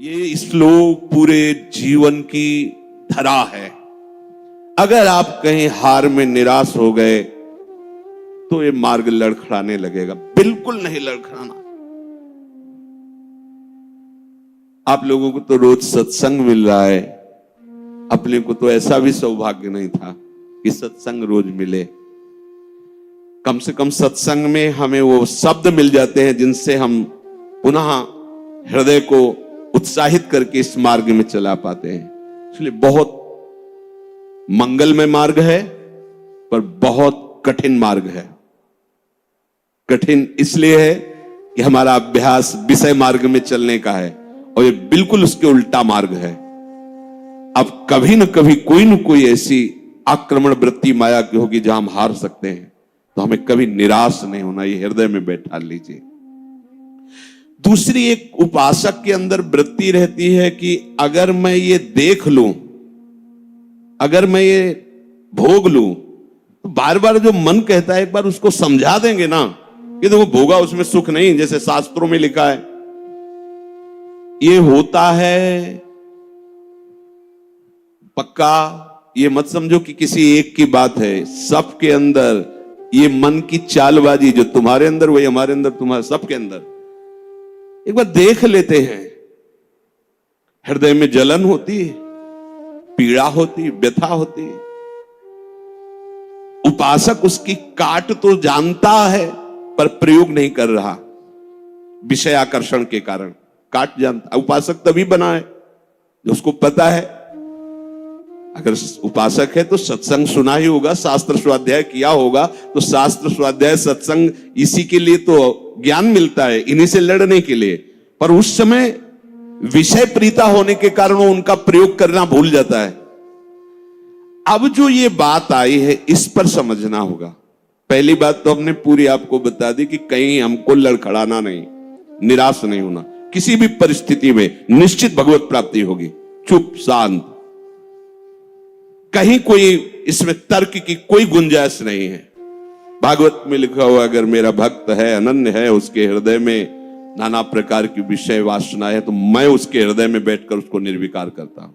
ये श्लोक पूरे जीवन की धरा है। अगर आप कहीं हार में निराश हो गए तो ये मार्ग लड़खड़ाने लगेगा। बिल्कुल नहीं लड़खड़ाना। आप लोगों को तो रोज सत्संग मिल रहा है, अपने को तो ऐसा भी सौभाग्य नहीं था कि सत्संग रोज मिले। कम से कम सत्संग में हमें वो शब्द मिल जाते हैं जिनसे हम पुनः हृदय को उत्साहित करके इस मार्ग में चला पाते हैं। इसलिए बहुत मंगलमय मार्ग है, पर बहुत कठिन मार्ग है। कठिन इसलिए है कि हमारा अभ्यास विषय मार्ग में चलने का है और ये बिल्कुल उसके उल्टा मार्ग है। अब कभी न कभी कोई न कोई ऐसी आक्रमण वृत्ति माया की होगी जहां हम हार सकते हैं, तो हमें कभी निराश नहीं होना, ये हृदय में बैठा लीजिए। दूसरी एक उपासक के अंदर वृत्ति रहती है कि अगर मैं ये देख लूं, अगर मैं ये भोग लूं, तो बार बार जो मन कहता है एक बार उसको समझा देंगे ना कि देखो भोगा उसमें सुख नहीं, जैसे शास्त्रों में लिखा है। ये होता है पक्का, ये मत समझो कि किसी एक की बात है। सबके अंदर ये मन की चालबाजी, जो तुम्हारे अंदर वही हमारे अंदर, तुम्हारे सबके अंदर। एक बार देख लेते हैं, हृदय में जलन होती है, पीड़ा होती, व्यथा होती। उपासक उसकी काट तो जानता है पर प्रयोग नहीं कर रहा, विषय आकर्षण के कारण काट जानता। उपासक तभी बना है जो उसको पता है। अगर उपासक है तो सत्संग सुना ही होगा, शास्त्र स्वाध्याय किया होगा, तो शास्त्र स्वाध्याय सत्संग इसी के लिए तो ज्ञान मिलता है, इन्हीं से लड़ने के लिए। पर उस समय विषय प्रीता होने के कारण वो उनका प्रयोग करना भूल जाता है। अब जो ये बात आई है इस पर समझना होगा। पहली बात तो हमने पूरी आपको बता दी कि कहीं हमको लड़खड़ाना नहीं, निराश नहीं होना। किसी भी परिस्थिति में निश्चित भगवत प्राप्ति होगी। चुप शांत, कहीं कोई इसमें तर्क की कोई गुंजाइश नहीं है। भागवत में लिखा हुआ, अगर मेरा भक्त है, अनन्य है, उसके हृदय में नाना प्रकार की विषय वासना है, तो मैं उसके हृदय में बैठकर उसको निर्विकार करता हूं।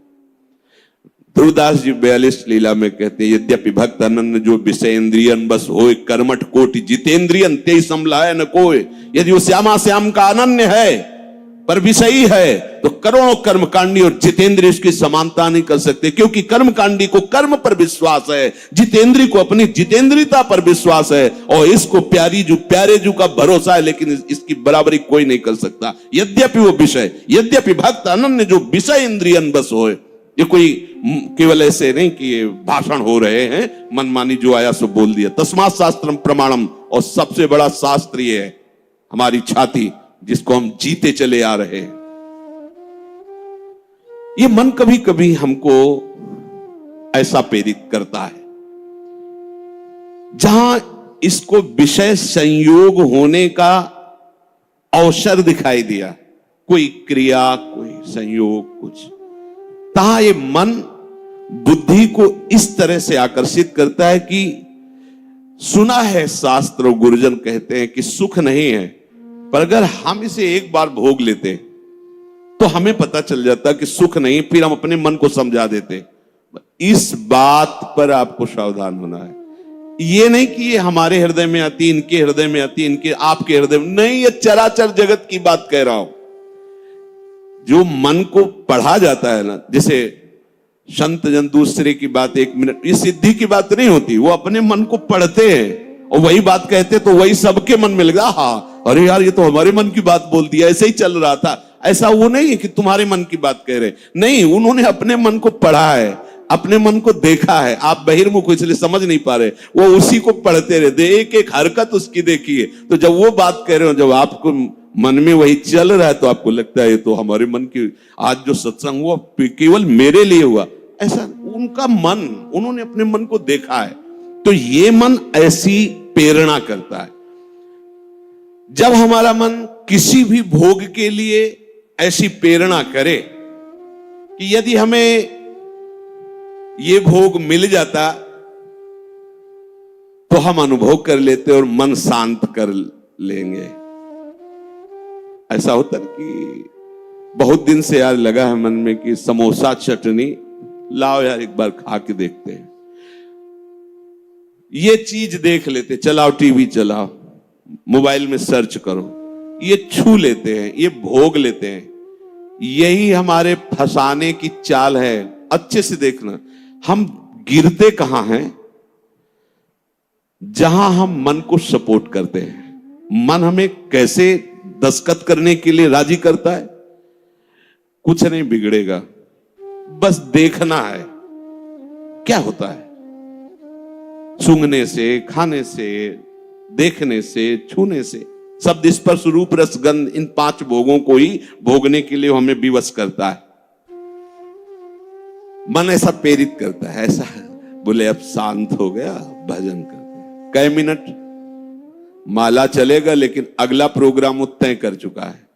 ध्रुवदास जी 42 लीला में कहते हैं, यद्यपि भक्त अनन्य जो विषय इंद्रियन बस होए, कर्मठ कोटि जितेंद्रियन ते समलाय न कोय। यदि वो श्यामा श्याम का अनन्य है पर विषयी है, तो करोड़ों कर्मकांडी और जितेंद्रिय उसकी समानता नहीं कर सकते, क्योंकि कर्मकांडी को कर्म पर विश्वास है, जितेंद्रिय को अपनी जितेंद्रियता पर विश्वास है, और इसको प्यारे जू का भरोसा है, लेकिन इसकी बराबरी कोई नहीं कर सकता। यद्यपि वो विषय, यद्यपि भक्त अनन्य जो विषय इंद्रियन बस होए। ये कोई केवल ऐसे नहीं कि ये भाषण हो रहे हैं, मनमानी जो आया सो बोल दिया। तस्मात् शास्त्रम प्रमाणम, और सबसे बड़ा शास्त्र ये है हमारी छाती, जिसको हम जीते चले आ रहे हैं। ये मन कभी कभी हमको ऐसा प्रेरित करता है, जहां इसको विषय संयोग होने का अवसर दिखाई दिया, कोई क्रिया, कोई संयोग, कुछ, तहां ये मन बुद्धि को इस तरह से आकर्षित करता है कि सुना है शास्त्र, गुरुजन कहते हैं कि सुख नहीं है, पर अगर हम इसे एक बार भोग लेते तो हमें पता चल जाता कि सुख नहीं, फिर हम अपने मन को समझा देते। इस बात पर आपको सावधान होना है। ये नहीं कि ये हमारे हृदय में आती, इनके हृदय में आती, इनके आपके हृदय में नहीं, ये चराचर जगत की बात कह रहा हूं। जो मन को पढ़ा जाता है ना, जैसे संत जन दूसरे की बात 1 मिनट, ये सिद्धि की बात नहीं होती, वो अपने मन को पढ़ते हैं और वही बात कहते, तो वही सबके मन में लगा, हाँ अरे यार ये तो हमारे मन की बात बोल दिया, ऐसे ही चल रहा था। ऐसा वो नहीं है कि तुम्हारे मन की बात कह रहे, नहीं, उन्होंने अपने मन को पढ़ा है, अपने मन को देखा है। आप बहिर्मुख इसलिए समझ नहीं पा रहे, वो उसी को पढ़ते रहते, एक एक हरकत उसकी देखी है। तो जब वो बात कह रहे हो, जब आपको मन में वही चल रहा है, तो आपको लगता है ये तो हमारे मन की, आज जो सत्संग हुआ केवल मेरे लिए हुआ। ऐसा उनका मन, उन्होंने अपने मन को देखा है। तो ये मन ऐसी प्रेरणा करता है। जब हमारा मन किसी भी भोग के लिए ऐसी प्रेरणा करे कि यदि हमें ये भोग मिल जाता तो हम अनुभव कर लेते और मन शांत कर लेंगे। ऐसा होता है कि बहुत दिन से यार लगा है मन में कि समोसा चटनी लाओ यार, एक बार खा के देखते हैं। ये चीज देख लेते, चलाओ टीवी चलाओ, मोबाइल में सर्च करो, ये छू लेते हैं, ये भोग लेते हैं। यही हमारे फंसाने की चाल है। अच्छे से देखना, हम गिरते कहां हैं? जहां हम मन को सपोर्ट करते हैं। मन हमें कैसे दस्तखत करने के लिए राजी करता है? कुछ नहीं बिगड़ेगा, बस देखना है क्या होता है। सूंघने से, खाने से, देखने से, छूने से, शब्द स्पर्श रूप रस गंध, इन 5 भोगों को ही भोगने के लिए हमें विवश करता है। मन ऐसा प्रेरित करता है, ऐसा बोले अब शांत हो गया, भजन करते हैं। कई मिनट माला चलेगा, लेकिन अगला प्रोग्राम वो तय कर चुका है।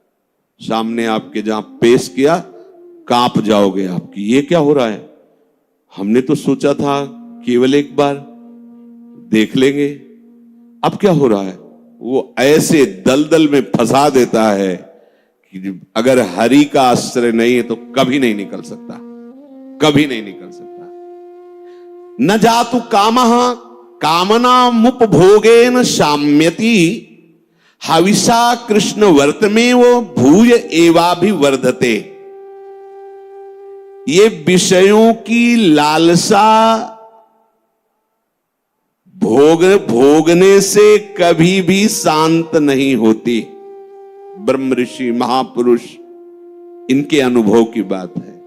सामने आपके जहां पेश किया, कांप जाओगे आपकी, ये क्या हो रहा है? हमने तो सोचा था केवल एक बार देख लेंगे, अब क्या हो रहा है? वो ऐसे दलदल में फंसा देता है कि अगर हरि का आश्रय नहीं है तो कभी नहीं निकल सकता, कभी नहीं निकल सकता। न जातु कामः कामनामुपभोगेन शाम्यति, हविषा कृष्ण वर्तमेव भूय एवाभिवर्धते। ये विषयों की लालसा भोगने से कभी भी शांत नहीं होती। ब्रह्म ऋषि महापुरुष इनके अनुभव की बात है।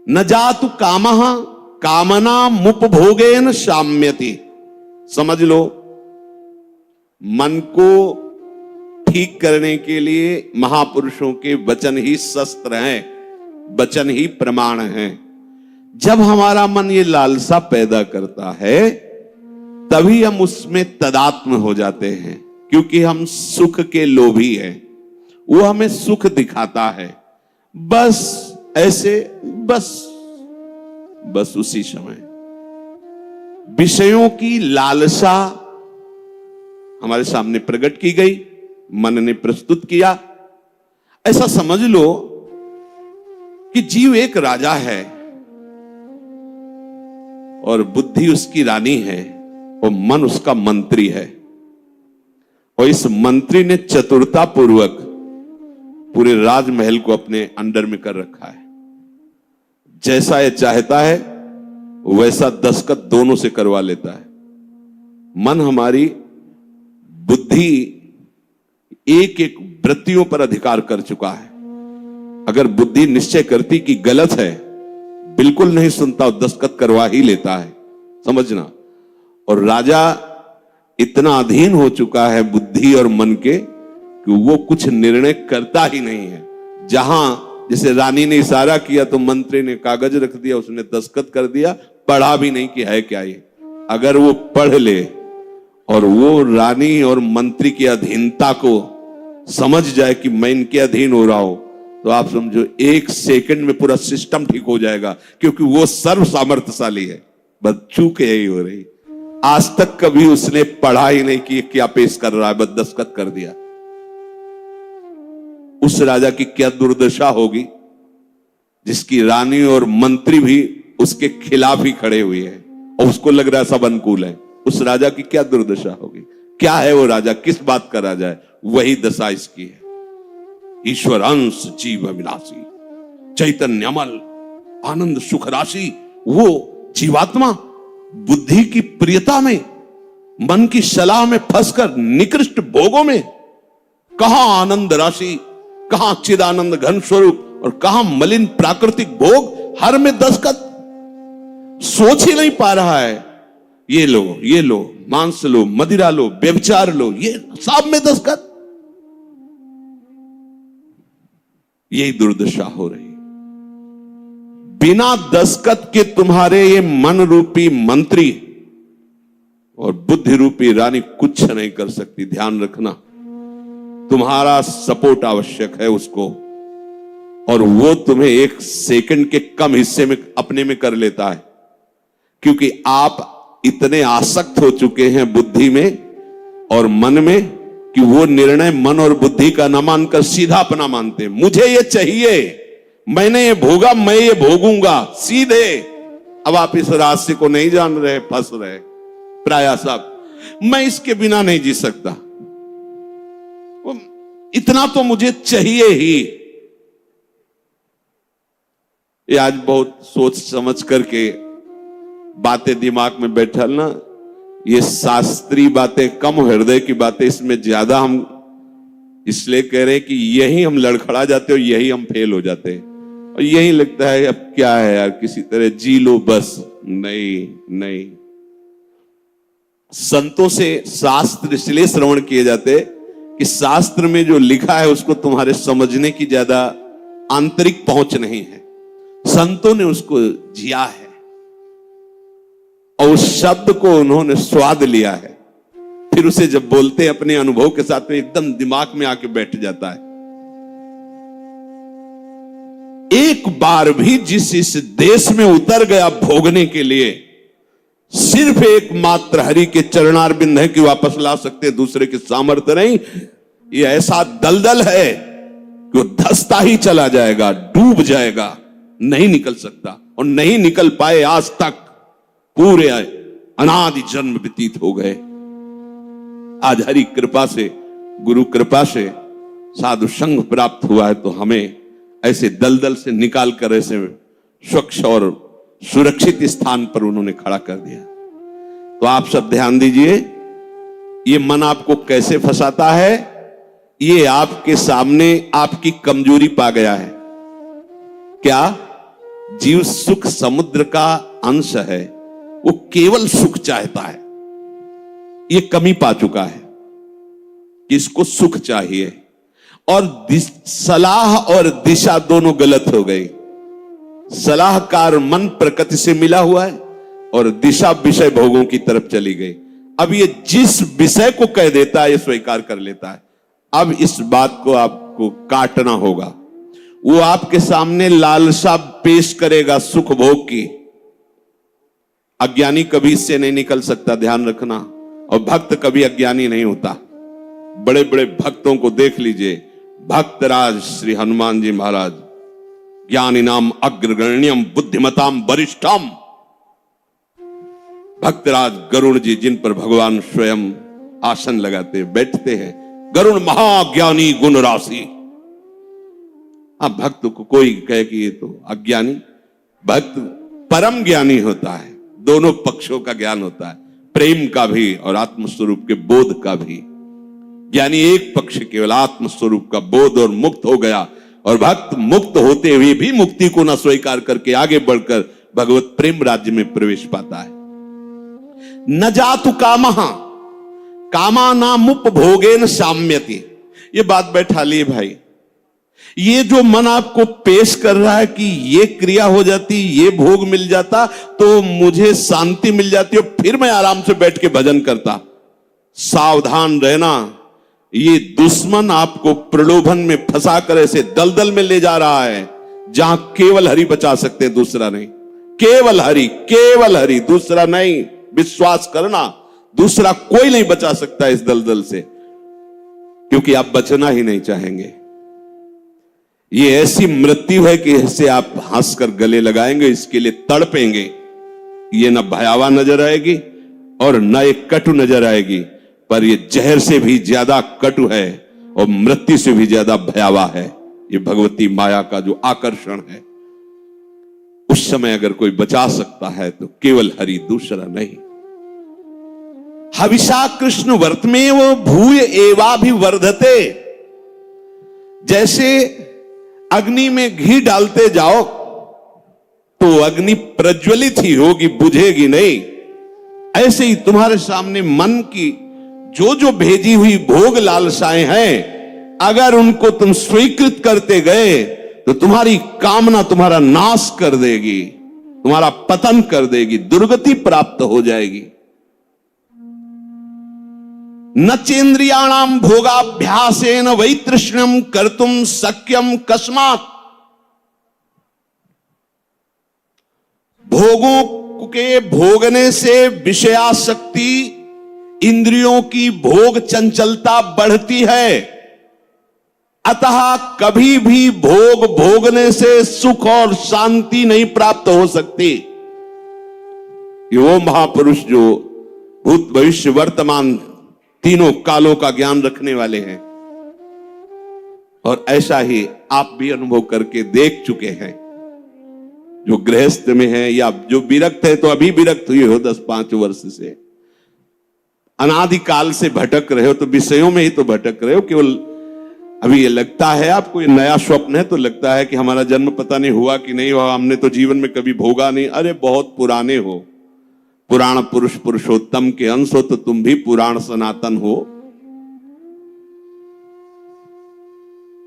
न जातु कामः कामनामुपभोगेन शाम्यति। समझ लो, मन को ठीक करने के लिए महापुरुषों के वचन ही शस्त्र हैं, वचन ही प्रमाण हैं। जब हमारा मन ये लालसा पैदा करता है, तभी हम उसमें तदात्म हो जाते हैं, क्योंकि हम सुख के लोभी हैं। वो हमें सुख दिखाता है, बस ऐसे, बस उसी समय विषयों की लालसा हमारे सामने प्रकट की गई, मन ने प्रस्तुत किया। ऐसा समझ लो कि जीव एक राजा है और बुद्धि उसकी रानी है और मन उसका मंत्री है। और इस मंत्री ने चतुरता पूर्वक पूरे राजमहल को अपने अंडर में कर रखा है। जैसा ये चाहता है वैसा दस्तखत दोनों से करवा लेता है। मन, हमारी बुद्धि एक एक वृत्तियों पर अधिकार कर चुका है। अगर बुद्धि निश्चय करती कि गलत है, बिल्कुल नहीं सुनता और दस्तखत करवा ही लेता है, समझना। और राजा इतना अधीन हो चुका है बुद्धि और मन के कि वो कुछ निर्णय करता ही नहीं है। जहां जैसे रानी ने इशारा किया तो मंत्री ने कागज रख दिया, उसने दस्तखत कर दिया, पढ़ा भी नहीं कि है क्या ये। अगर वो पढ़ ले और वो रानी और मंत्री की अधीनता को समझ जाए कि मैं इनके अधीन हो रहा हूं, तो आप समझो 1 सेकंड में पूरा सिस्टम ठीक हो जाएगा, क्योंकि वो सर्व सामर्थ्यशाली है। बस चूक यही हो रही, आज तक कभी उसने पढ़ा ही नहीं कि क्या पेश कर रहा है, बस दस्तखत कर दिया। उस राजा की क्या दुर्दशा होगी जिसकी रानी और मंत्री भी उसके खिलाफ ही खड़े हुए हैं और उसको लग रहा है सब अनुकूल है। उस राजा की क्या दुर्दशा होगी? क्या है वो राजा, किस बात का राजा है? वही दशा इसकी है। ईश्वर अंश जीव अविनाशी, चैतन्य अमल, आनंद सुख राशि। वो जीवात्मा बुद्धि की प्रियता में, मन की सलाह में फंसकर निकृष्ट भोगों में, कहां आनंद राशि, कहां चिदानंद घन स्वरूप और कहां मलिन प्राकृतिक भोग, हर में दस्तखत। सोच ही नहीं पा रहा है। ये लो, मांस लो, मदिरा लो, व्यभिचार लो, ये सब में दस्तखत। यही दुर्दशा हो रही। बिना दस्तखत के तुम्हारे ये मन रूपी मंत्री और बुद्धि रूपी रानी कुछ नहीं कर सकती। ध्यान रखना, तुम्हारा सपोर्ट आवश्यक है उसको, और वो तुम्हें 1 सेकंड के कम हिस्से में अपने में कर लेता है, क्योंकि आप इतने आसक्त हो चुके हैं बुद्धि में और मन में कि वो निर्णय मन और बुद्धि का न मानकर सीधा अपना मानते। मुझे ये चाहिए, मैंने ये भोगा, मैं ये भोगूंगा, सीधे। अब आप इस रास्ते को नहीं जान रहे, फंस रहे। प्राय साहब, मैं इसके बिना नहीं जी सकता, इतना तो मुझे चाहिए ही। ये आज बहुत सोच समझ करके बातें दिमाग में बैठलना, ये शास्त्रीय बातें कम, हृदय की बातें इसमें ज्यादा हम इसलिए कह रहे हैं कि यही हम लड़खड़ा जाते और यही हम फेल हो जाते हैं, और यही लगता है अब क्या है यार, किसी तरह जी लो बस। नहीं नहीं, संतों से शास्त्र इसलिए श्रवण किए जाते कि शास्त्र में जो लिखा है उसको तुम्हारे समझने की ज्यादा आंतरिक पहुंच नहीं है, संतों ने उसको जिया है और उस शब्द को उन्होंने स्वाद लिया है, फिर उसे जब बोलते हैं अपने अनुभव के साथ में एकदम दिमाग में आके बैठ जाता है। एक बार भी जिस इस देश में उतर गया भोगने के लिए, सिर्फ एकमात्र हरि के चरणार बिंद है कि वापस ला सकते, दूसरे के सामर्थ्य नहीं। ये ऐसा दलदल है कि वो धंसता ही चला जाएगा, डूब जाएगा, नहीं निकल सकता, और नहीं निकल पाए आज तक। पूरे अनादि जन्म व्यतीत हो गए। आज हरि कृपा से, गुरु कृपा से साधु संग प्राप्त हुआ है, तो हमें ऐसे दलदल से निकाल कर ऐसे स्वच्छ और सुरक्षित स्थान पर उन्होंने खड़ा कर दिया। तो आप सब ध्यान दीजिए, ये मन आपको कैसे फंसाता है। ये आपके सामने आपकी कमजोरी पा गया है। क्या? जीव सुख समुद्र का अंश है, वो केवल सुख चाहता है। ये कमी पा चुका है, इसको सुख चाहिए, और सलाह और दिशा दोनों गलत हो गई। सलाहकार मन प्रकृति से मिला हुआ है और दिशा विषय भोगों की तरफ चली गई। अब ये जिस विषय को कह देता है ये स्वीकार कर लेता है। अब इस बात को आपको काटना होगा। वो आपके सामने लालसा पेश करेगा सुख भोग की। अज्ञानी कभी इससे नहीं निकल सकता, ध्यान रखना। और भक्त कभी अज्ञानी नहीं होता। बड़े बड़े भक्तों को देख लीजिए, भक्तराज श्री हनुमान जी महाराज, ज्ञानी नाम अग्रगण्यम बुद्धिमताम वरिष्ठम। भक्तराज गरुड़ जी, जिन पर भगवान स्वयं आसन लगाते बैठते हैं, गरुड़ महाज्ञानी गुण राशि। अब भक्त को कोई कहे कि ये तो अज्ञानी, भक्त परम ज्ञानी होता है। दोनों पक्षों का ज्ञान होता है, प्रेम का भी और आत्मस्वरूप के बोध का भी। ज्ञानी एक पक्ष केवल आत्मस्वरूप का बोध और मुक्त हो गया, और भक्त मुक्त होते हुए भी मुक्ति को न स्वीकार करके आगे बढ़कर भगवत प्रेम राज्य में प्रवेश पाता है। न जातु कामः कामानामुपभोगेन साम्यति। ये बात बैठा लिए भाई। ये जो मन आपको पेश कर रहा है कि ये क्रिया हो जाती, ये भोग मिल जाता तो मुझे शांति मिल जाती और फिर मैं आराम से बैठ के भजन करता, सावधान रहना। ये दुश्मन आपको प्रलोभन में फंसा कर ऐसे दलदल में ले जा रहा है जहां केवल हरि बचा सकते हैं, दूसरा नहीं। केवल हरि, केवल हरि, दूसरा नहीं। विश्वास करना, दूसरा कोई नहीं बचा सकता इस दलदल से, क्योंकि आप बचना ही नहीं चाहेंगे। ये ऐसी मृत्यु है कि इससे आप हंसकर गले लगाएंगे, इसके लिए तड़पेंगे। ये न भयावह नजर आएगी और न एक कटु नजर आएगी, पर ये जहर से भी ज्यादा कटु है और मृत्यु से भी ज्यादा भयावह है। ये भगवती माया का जो आकर्षण है, उस समय अगर कोई बचा सकता है तो केवल हरि, दूसरा नहीं। हविषा कृष्ण वर्तमेव भूय एवाभिवर्धते। जैसे अग्नि में घी डालते जाओ तो अग्नि प्रज्वलित ही होगी, बुझेगी नहीं। ऐसे ही तुम्हारे सामने मन की जो जो भेजी हुई भोग लालसाएं हैं, अगर उनको तुम स्वीकृत करते गए तो तुम्हारी कामना तुम्हारा नाश कर देगी, तुम्हारा पतन कर देगी, दुर्गति प्राप्त हो जाएगी। न चेन्द्रियाणाम भोगाभ्यासेन वैतृष्ण्यम कर्तुम शक्यम कस्मात्। भोगों के भोगने से विषयासक्ति इंद्रियों की भोग चंचलता बढ़ती है। अतः कभी भी भोग भोगने से सुख और शांति नहीं प्राप्त हो सकती। ये वो महापुरुष जो भूत भविष्य वर्तमान तीनों कालों का ज्ञान रखने वाले हैं, और ऐसा ही आप भी अनुभव करके देख चुके हैं। जो गृहस्थ में है या जो विरक्त है, तो अभी विरक्त हुए हो 10-5 वर्ष से, अनादिकाल से भटक रहे हो, तो विषयों में ही तो भटक रहे हो। केवल अभी ये लगता है आपको, ये नया स्वप्न है, तो लगता है कि हमारा जन्म पता नहीं हुआ कि नहीं हुआ, हमने तो जीवन में कभी भोगा नहीं। अरे बहुत पुराने हो, पुराण पुरुष पुरुषोत्तम के अंश हो, तो तुम भी पुराण सनातन हो।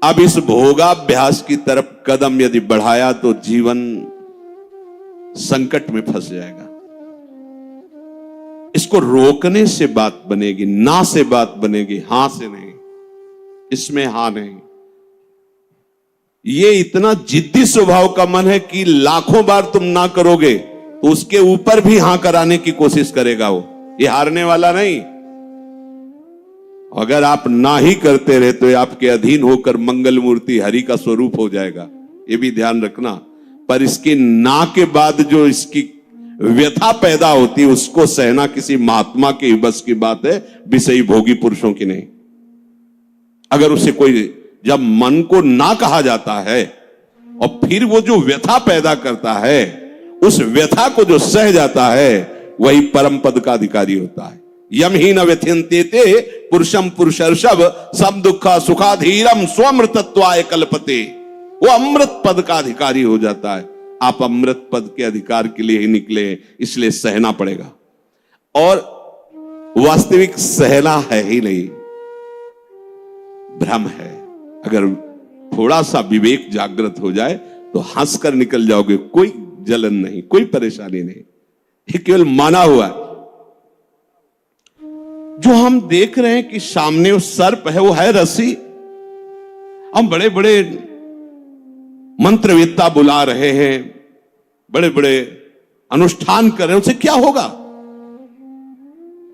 अब इस भोगाभ्यास की तरफ कदम यदि बढ़ाया तो जीवन संकट में फंस जाएगा। इसको रोकने से बात बनेगी, ना से बात बनेगी, हां से नहीं। इसमें हां नहीं। ये इतना जिद्दी स्वभाव का मन है कि लाखों बार तुम ना करोगे तो उसके ऊपर भी हां कराने की कोशिश करेगा वो। ये हारने वाला नहीं। अगर आप ना ही करते रहे तो आपके अधीन होकर मंगल मूर्ति हरि का स्वरूप हो जाएगा, ये भी ध्यान रखना। पर इसके ना के बाद जो इसकी व्यथा पैदा होती है, उसको सहना किसी महात्मा के बस की बात है, विषयी भोगी पुरुषों की नहीं। अगर उसे कोई, जब मन को ना कहा जाता है और फिर वो जो व्यथा पैदा करता है, उस व्यथा को जो सह जाता है, वही परम पद का अधिकारी होता है। यम ही न व्यथ्यन्ते पुरुषम पुरुषर्षभ सम दुखा सुखाधीरम स्वमृतत्वाय कल्पते। वो अमृत पद का अधिकारी हो जाता है। आप अमृत पद के अधिकार के लिए ही निकले, इसलिए सहना पड़ेगा। और वास्तविक सहना है ही नहीं, भ्रम है। अगर थोड़ा सा विवेक जागृत हो जाए तो हंसकर निकल जाओगे, कोई जलन नहीं, कोई परेशानी नहीं। ये केवल माना हुआ है। जो हम देख रहे हैं कि सामने वो सर्प है, वो है रस्सी। हम बड़े बड़े मंत्रवेत्ता बुला रहे हैं, बड़े बड़े अनुष्ठान कर रहे हैं, उससे क्या होगा?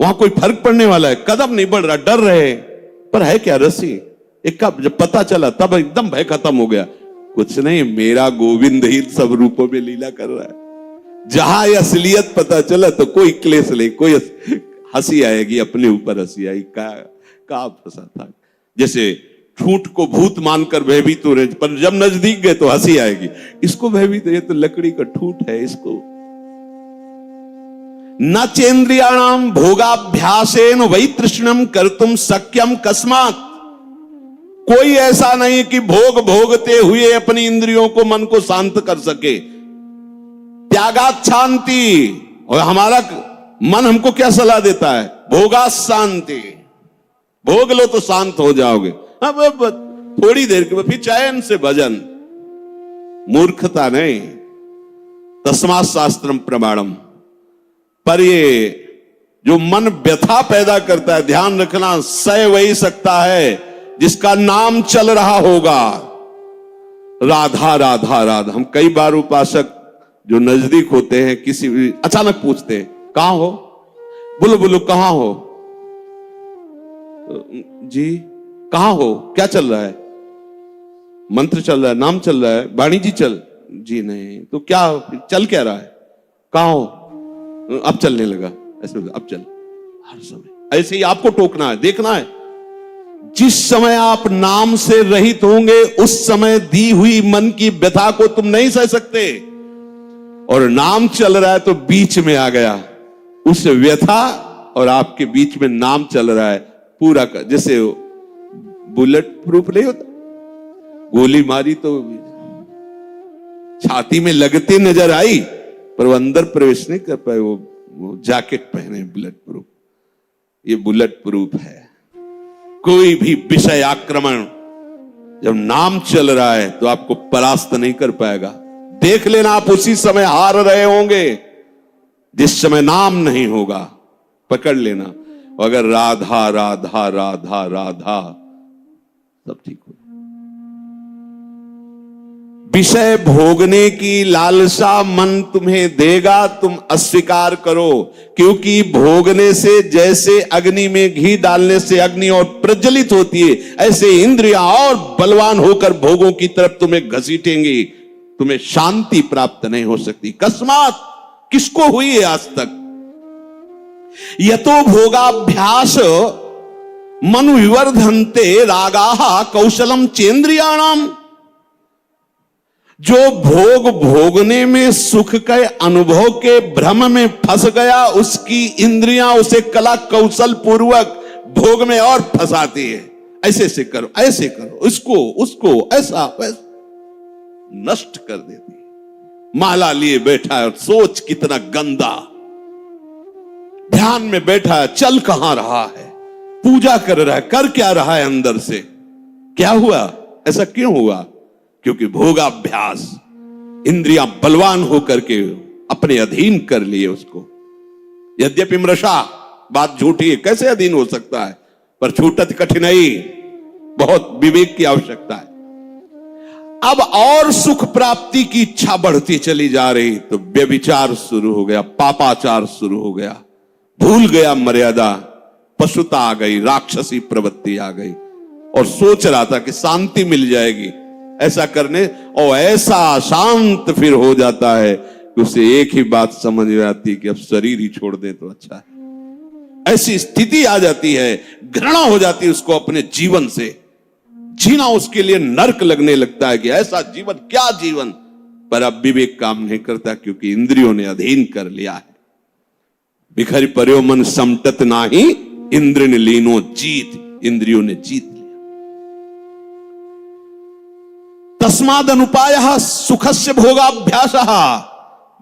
वहां कोई फर्क पड़ने वाला है? कदम नहीं बढ़ रहा, डर रहे, पर है क्या रस्सी। एक का जब पता चला तब एकदम भय खत्म हो गया। कुछ नहीं, मेरा गोविंद ही सब रूपों में लीला कर रहा है। जहां ये असलियत पता चला तो कोई क्लेश नहीं, कोई हंसी आएगी, अपने ऊपर हंसी आई। का फंसा था। जैसे ठूंठ को भूत मानकर भयभीत हो रहे, पर जब नजदीक गए तो हंसी आएगी। इसको भयभीत, ये तो लकड़ी का ठूंठ है। इसको न चेन्द्रियाणाम भोगाभ्यासेन वै तृष्णम कर्तुम शक्यम कस्मात्। कोई ऐसा नहीं कि भोग भोगते हुए अपनी इंद्रियों को, मन को शांत कर सके। त्यागात शांति। और हमारा मन हमको क्या सलाह देता है? भोगा शांति। भोग लो तो शांत हो जाओगे। अब थोड़ी देर के बाद फिर चैन से भजन। मूर्खता नहीं, तस्मात् शास्त्रम प्रमाणम। पर ये जो मन व्यथा पैदा करता है, ध्यान रखना, सह वही सकता है जिसका नाम चल रहा होगा। राधा राधा राधा। हम कई बार उपासक जो नजदीक होते हैं, किसी भी अचानक पूछते हैं, कहां हो? बोलो बोलो, कहां हो? जी कहां हो? क्या चल रहा है? मंत्र चल रहा है, नाम चल रहा है, वाणी जी चल। जी नहीं, तो क्या चल क्या रहा है? कहां हो? अब चलने लगा। ऐसे अब चल। हर समय ऐसे ही आपको टोकना है, देखना है। जिस समय आप नाम से रहित होंगे, उस समय दी हुई मन की व्यथा को तुम नहीं सह सकते। और नाम चल रहा है तो बीच में आ गया, उस व्यथा और आपके बीच में नाम चल रहा है पूरा का। जैसे बुलेट प्रूफ नहीं होता, गोली मारी तो छाती में लगते नजर आई, पर वो अंदर प्रवेश नहीं कर पाए। वो जैकेट पहने बुलेट प्रूफ। ये बुलेट प्रूफ है। कोई भी विषय आक्रमण जब नाम चल रहा है तो आपको परास्त नहीं कर पाएगा। देख लेना, आप उसी समय हार रहे होंगे जिस समय नाम नहीं होगा। पकड़ लेना। अगर राधा राधा राधा राधा, सब ठीक हो। विषय भोगने की लालसा मन तुम्हें देगा, तुम अस्वीकार करो। क्योंकि भोगने से जैसे अग्नि में घी डालने से अग्नि और प्रज्वलित होती है, ऐसे इंद्रियां और बलवान होकर भोगों की तरफ तुम्हें घसीटेंगी। तुम्हें शांति प्राप्त नहीं हो सकती। अकस्मात किसको हुई है आज तक? यतो भोगाभ्यास मनु विवर्धन्ते रागाः कौशलम चेन्द्रियाणाम। जो भोग भोगने में सुख के अनुभव के भ्रम में फंस गया, उसकी इंद्रियां उसे कला कौशल पूर्वक भोग में और फंसाती है। ऐसे से करो, ऐसे करो, इसको उसको ऐसा वैसा नष्ट कर देती है। माला लिए बैठा है और सोच कितना गंदा, ध्यान में बैठा है, चल कहां रहा है, पूजा कर रहा है, कर क्या रहा है अंदर से? क्या हुआ? ऐसा क्यों हुआ? क्योंकि भोगाभ्यास, इंद्रियां बलवान होकर के अपने अधीन कर लिए उसको। यद्यपि मृषा, बात झूठी है, कैसे अधीन हो सकता है? पर छूटत कठिनाई, बहुत विवेक की आवश्यकता है। अब और सुख प्राप्ति की इच्छा बढ़ती चली जा रही, तो व्यभिचार शुरू हो गया, पापाचार शुरू हो गया, भूल गया मर्यादा, पशुता आ गई, राक्षसी प्रवृत्ति आ गई, और सोच रहा था कि शांति मिल जाएगी ऐसा करने, और ऐसा शांत फिर हो जाता है कि उसे एक ही बात समझ में आती है कि अब शरीर ही छोड़ दे तो अच्छा है। ऐसी स्थिति आ जाती है, घृणा हो जाती है उसको अपने जीवन से, जीना उसके लिए नरक लगने लगता है कि ऐसा जीवन, क्या जीवन। पर अब विवेक काम नहीं करता, क्योंकि इंद्रियों ने अधीन कर लिया है। बिखर पर्यो मन समटत नाही, इंद्र ने लीनो जीत, इंद्रियों ने जीत लिया। तस्माद अनुपायः सुखस्य भोगाभ्यासः,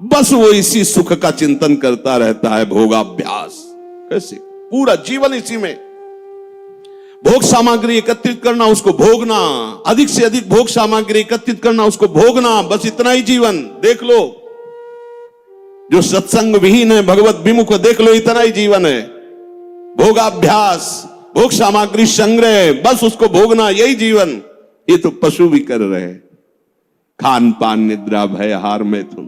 बस वो इसी सुख का चिंतन करता रहता है। भोगाभ्यास कैसे? पूरा जीवन इसी में, भोग सामग्री एकत्रित करना, उसको भोगना, अधिक से अधिक भोग सामग्री एकत्रित करना, उसको भोगना, बस इतना ही जीवन। देख लो जो सत्संग विहीन है, भगवत विमुख, देख लो इतना ही जीवन है। भोगाभ्यास, भोग सामग्री संग्रह, बस उसको भोगना, यही जीवन। ये तो पशु भी कर रहे हैं। खान पान निद्रा भय हार मैथुन।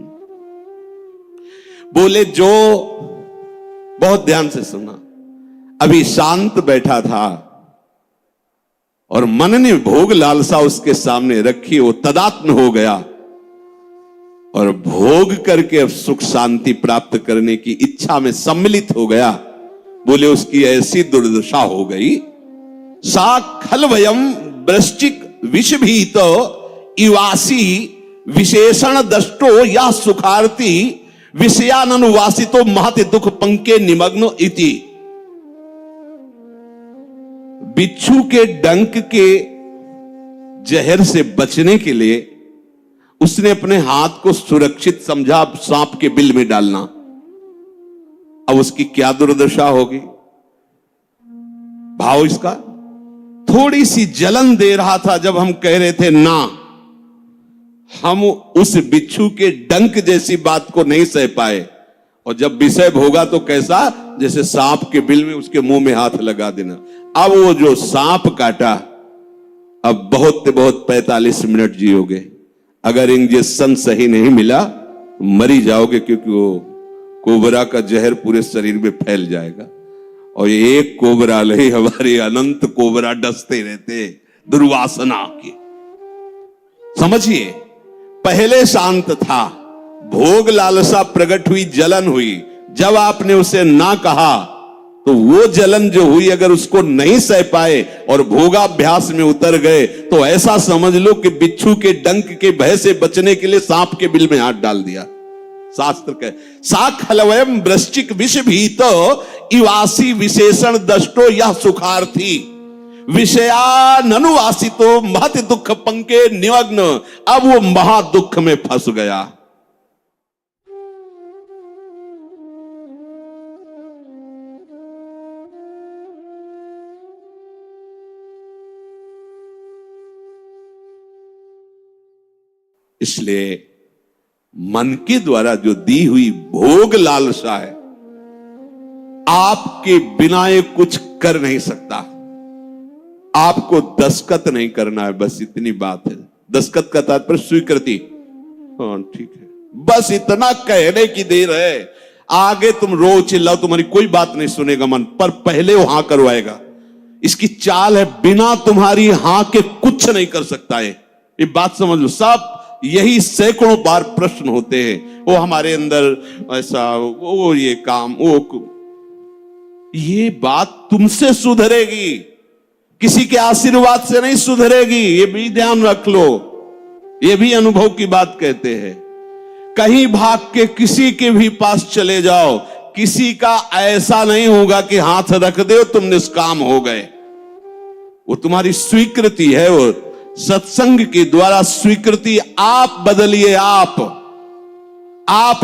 बोले जो, बहुत ध्यान से सुना, अभी शांत बैठा था और मन ने भोग लालसा उसके सामने रखी, वो तदात्म हो गया और भोग करके अब सुख शांति प्राप्त करने की इच्छा में सम्मिलित हो गया। बोले उसकी ऐसी दुर्दशा हो गई, सा खलवयम वृश्चिक विषभीत इवासी विशेषण दष्टो या सुखार्थी विषयानुवासितो महति दुख पंके निमग्नो इति। बिच्छू के डंक के जहर से बचने के लिए उसने अपने हाथ को सुरक्षित समझा सांप के बिल में डालना। अब उसकी क्या दुर्दशा होगी? भाव इसका, थोड़ी सी जलन दे रहा था जब हम कह रहे थे ना, हम उस बिच्छू के डंक जैसी बात को नहीं सह पाए, और जब विषय भोगा तो कैसा, जैसे सांप के बिल में उसके मुंह में हाथ लगा देना। अब वो जो सांप काटा, अब बहुत 45 मिनट जियोगे। अगर इंजेक्शन सही नहीं मिला मरी जाओगे, क्योंकि वो कोबरा का जहर पूरे शरीर में फैल जाएगा। और ये एक कोबरा नहीं, हमारे अनंत कोबरा डसते रहते दुर्वासना के। समझिए, पहले शांत था, भोग लालसा प्रकट हुई, जलन हुई। जब आपने उसे ना कहा तो वो जलन जो हुई, अगर उसको नहीं सह पाए और भोगाभ्यास में उतर गए, तो ऐसा समझ लो कि बिच्छू के डंक के भय से बचने के लिए सांप के बिल में हाथ डाल दिया। शास्त्र के सा खलवयम वृश्चिक विषभीत इवासी विशेषण दष्टो या सुखार्थी विषयानुवासितो महत दुख पंके निमग्न। अब वो महा दुख में फंस गया। इसलिए मन के द्वारा जो दी हुई भोग लालसा है, आपके बिना ये कुछ कर नहीं सकता। आपको दस्तखत नहीं करना है, बस इतनी बात है। दस्तखत का तात्पर्य स्वीकृति। हाँ ठीक है, बस इतना कहने की देर है, आगे तुम रो चिल्लाओ, तुम्हारी कोई बात नहीं सुनेगा मन, पर पहले वो हां करवाएगा। इसकी चाल है, बिना तुम्हारी हां के कुछ नहीं कर सकता है। ये बात समझ लो। सब यही सैकड़ों बार प्रश्न होते हैं, वो हमारे अंदर ऐसा, वो ये काम, वो ये बात तुमसे सुधरेगी, किसी के आशीर्वाद से नहीं सुधरेगी। ये भी ध्यान रख लो, ये भी अनुभव की बात कहते हैं। कहीं भाग के किसी के भी पास चले जाओ, किसी का ऐसा नहीं होगा कि हाथ रख दे तुम निष्काम हो गए। वो तुम्हारी स्वीकृति है, वो सत्संग के द्वारा स्वीकृति। आप बदलिए, आप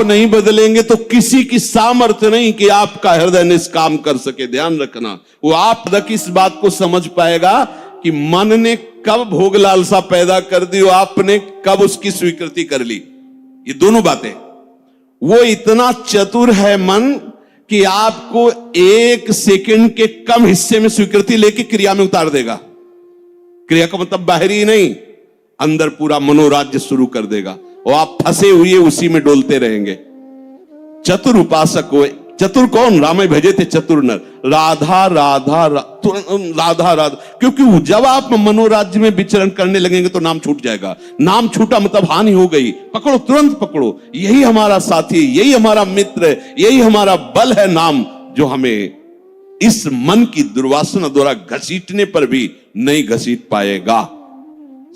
नहीं बदलेंगे तो किसी की सामर्थ्य नहीं कि आपका हृदय निष्काम कर सके। ध्यान रखना, वो आप तक इस बात को समझ पाएगा कि मन ने कब भोग लालसा पैदा कर दी, आपने कब उसकी स्वीकृति कर ली। ये दोनों बातें, वो इतना चतुर है मन कि आपको 1 सेकंड के कम हिस्से में स्वीकृति लेके क्रिया में उतार देगा। क्रिया का मतलब बाहरी नहीं, अंदर पूरा मनोराज्य शुरू कर देगा और आप फंसे हुए उसी में डोलते रहेंगे। चतुर उपासक हो। चतुर कौन? रामे भेजे थे चतुर नर। राधा राधा राधा राधा, क्योंकि जब आप मनोराज्य में विचरण करने लगेंगे तो नाम छूट जाएगा। नाम छूटा मतलब हानि हो गई। पकड़ो, तुरंत पकड़ो। यही हमारा साथी, यही हमारा मित्र, यही हमारा बल है नाम, जो हमें इस मन की दुर्वासना द्वारा घसीटने पर भी नहीं घसीट पाएगा।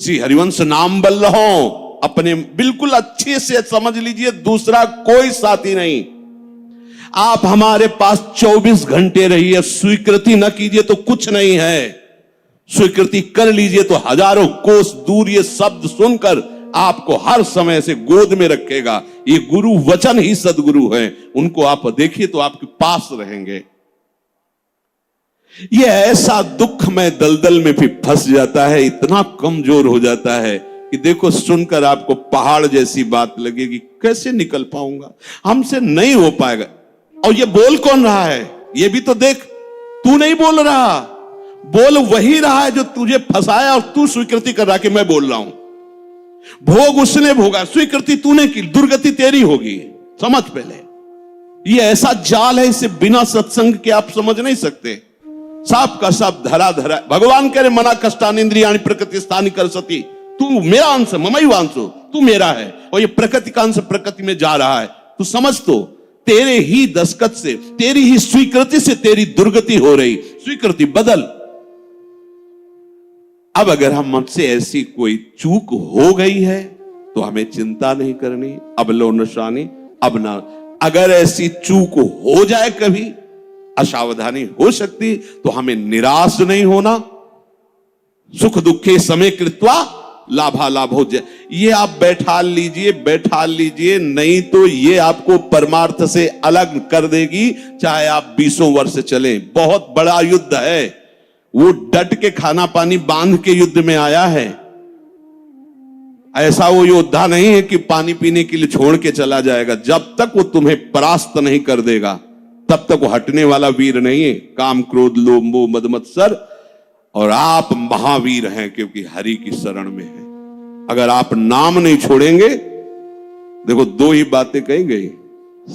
श्री हरिवंश नाम बल रहो, अपने बिल्कुल अच्छे से समझ लीजिए, दूसरा कोई साथी नहीं। आप हमारे पास 24 घंटे रहिए, स्वीकृति न कीजिए तो कुछ नहीं है, स्वीकृति कर लीजिए तो हजारों कोस दूर ये शब्द सुनकर आपको हर समय से गोद में रखेगा। ये गुरु वचन ही सदगुरु हैं, उनको आप देखिए तो आपके पास रहेंगे। ये ऐसा दुखमय दलदल में भी फंस जाता है, इतना कमजोर हो जाता है कि देखो, सुनकर आपको पहाड़ जैसी बात लगेगी, कैसे निकल पाऊंगा, हमसे नहीं हो पाएगा। और ये बोल कौन रहा है? ये भी तो देख, तू नहीं बोल रहा, बोल वही रहा है जो तुझे फंसाया और तू स्वीकृति कर रहा कि मैं बोल रहा हूं। भोग उसने भोगा, स्वीकृति तूने की, दुर्गति तेरी होगी। समझ पहले, ये ऐसा जाल है, इसे बिना सत्संग के आप समझ नहीं सकते। साफ का साफ धरा धरा। भगवान कह रहे मना कष्टान इंद्रियाणि प्रकृति स्थानी कर सती, तू मेरा अंश, ममई वांसो, तू मेरा है, और ये प्रकृति का अंश प्रकृति में जा रहा है। तू समझ, तो तेरे ही दस्तखत से, तेरी ही स्वीकृति से तेरी दुर्गति हो रही। स्वीकृति बदल। अब अगर हम हमसे ऐसी कोई चूक हो गई है तो हमें चिंता नहीं करनी, अब लो नशानी, अब ना। अगर ऐसी चूक हो जाए, कभी असावधानी हो सकती, तो हमें निराश नहीं होना। सुख दुखे समय कृत्वा लाभा लाभ हो जाए, ये आप बैठा लीजिए, नहीं तो ये आपको परमार्थ से अलग कर देगी, चाहे आप 20 वर्ष चलें। बहुत बड़ा युद्ध है, वो डट के खाना पानी बांध के युद्ध में आया है। ऐसा वो योद्धा नहीं है कि पानी पीने के लिए छोड़ के चला जाएगा। जब तक वो तुम्हें परास्त नहीं कर देगा तब तक वो हटने वाला वीर नहीं है। काम क्रोध लोभ मोह मद मत्सर, और आप महावीर हैं क्योंकि हरि की शरण में हैं। अगर आप नाम नहीं छोड़ेंगे, देखो 2 ही बातें कही गई,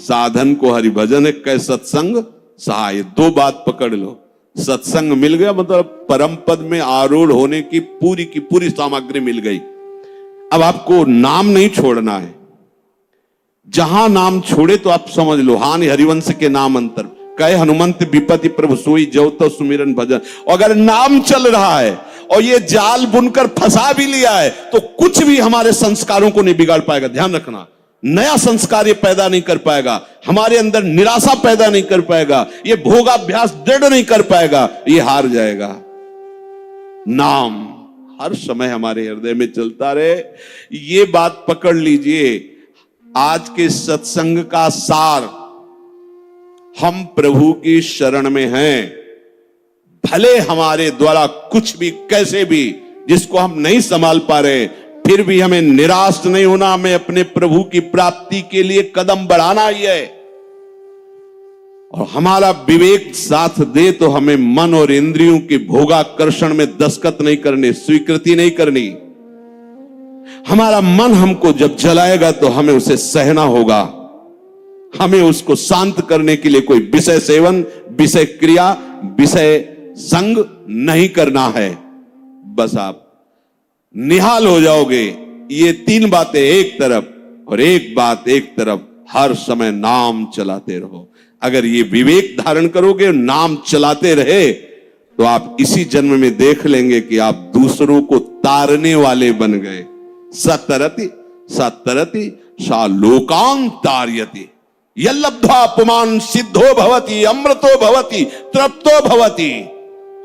साधन को हरि भजन है, कै सत्संग सहाय। 2 बात पकड़ लो, सत्संग मिल गया मतलब परम पद में आरूढ़ होने की पूरी सामग्री मिल गई। अब आपको नाम नहीं छोड़ना है। जहां नाम छोड़े तो आप समझ लो, हानि हरिवंश के नाम अंतर कहे हनुमंत विपत्ति प्रभु सोई जो तो सुमिरन भजन। अगर नाम चल रहा है और ये जाल बुनकर फंसा भी लिया है तो कुछ भी हमारे संस्कारों को नहीं बिगाड़ पाएगा। ध्यान रखना, नया संस्कार ये पैदा नहीं कर पाएगा, हमारे अंदर निराशा पैदा नहीं कर पाएगा, ये भोगाभ्यास दृढ़ नहीं कर पाएगा, ये हार जाएगा। नाम हर समय हमारे हृदय में चलता रहे, ये बात पकड़ लीजिए। आज के सत्संग का सार, हम प्रभु की शरण में हैं। भले हमारे द्वारा कुछ भी कैसे भी जिसको हम नहीं संभाल पा रहे, फिर भी हमें निराश नहीं होना, हमें अपने प्रभु की प्राप्ति के लिए कदम बढ़ाना ही है। और हमारा विवेक साथ दे तो हमें मन और इंद्रियों के भोगाकर्षण में दस्तखत नहीं करने, स्वीकृति नहीं करनी। हमारा मन हमको जब जलाएगा तो हमें उसे सहना होगा। हमें उसको शांत करने के लिए कोई विषय सेवन, विषय क्रिया, विषय संग नहीं करना है। बस आप निहाल हो जाओगे। ये तीन बातें एक तरफ और एक बात एक तरफ, हर समय नाम चलाते रहो। अगर ये विवेक धारण करोगे, नाम चलाते रहे, तो आप इसी जन्म में देख लेंगे कि आप दूसरों को तारने वाले बन गए। सतरति सतरति सा लोकां तारयति यल्लब्ध्वा पुमान् सिद्धो भवति अमृतो भवति तृप्तो भवति।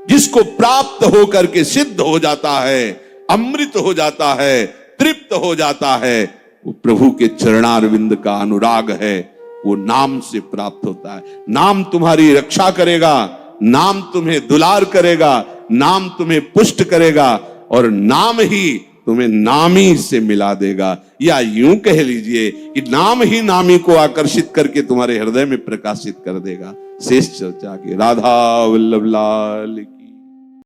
जिसको प्राप्त होकर के सिद्ध हो जाता है, अमृत हो जाता है, तृप्त हो जाता है, वो प्रभु के चरणारविंद का अनुराग है, वो नाम से प्राप्त होता है। नाम तुम्हारी रक्षा करेगा, नाम तुम्हें दुलार करेगा, नाम तुम्हें पुष्ट करेगा, और नाम ही तुम्हें नामी से मिला देगा। या यूं कह लीजिए कि नाम ही नामी को आकर्षित करके तुम्हारे हृदय में प्रकाशित कर देगा। शेष चर्चा की। राधा वल्लभ लाल।